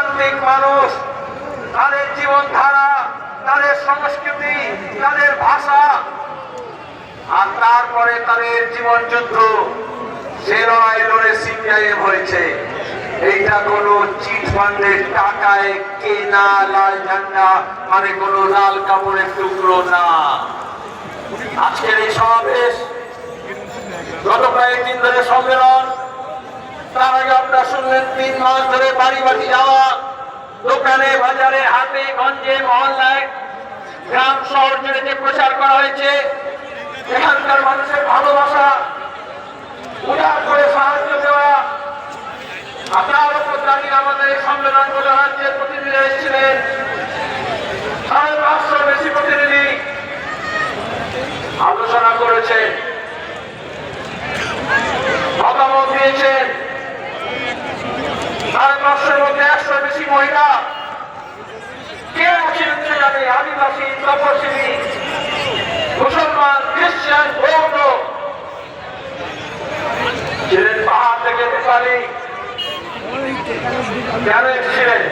প্রান্তিক মানুষ, তাদের জীবনধারা, তাদের সংস্কৃতি, তাদের ভাষা, আর তারপরে তাদের জীবন যুদ্ধ সে লড়াই লড়ে সিপিআইএম হয়েছে। এইটা কোন চিট ফান্ডের টাকায় কেনা লাল ঝান্ডা, মানে কোন লাল কাপড়ের টুকরো না। আজকের এই সমাবেশ, গত কয়েকদিন ধরে সম্মেলন, তার আগে আপনারা শুনলেন 3 মাস ধরে বাড়ি বাড়ি যাওয়া, দোকানে বাজারে হাটে গঞ্জে মহল্লায় গ্রাম শহর জুড়ে যে প্রচার করা হয়েছে, এখানকার মানুষের ভালোবাসা উদার করে সাহায্য দেওয়া। আপনারা তো জানেন আমাদের এই সম্মেলন করে রাজ্যের প্রতিনিধি এসেছিলেন, 550 বেশি প্রতিনিধি আলোচনা করেছেন, মতামত দিয়েছেন। 550-এর মধ্যে 100 বেশি মহিলা। কে আছেন সেখানে? আদিবাসী, তপশিলি, মুসলমান, খ্রিস্টান, বৌদ্ধ, ছিলেন পাহাড় থেকে নেপালি, ছিলেন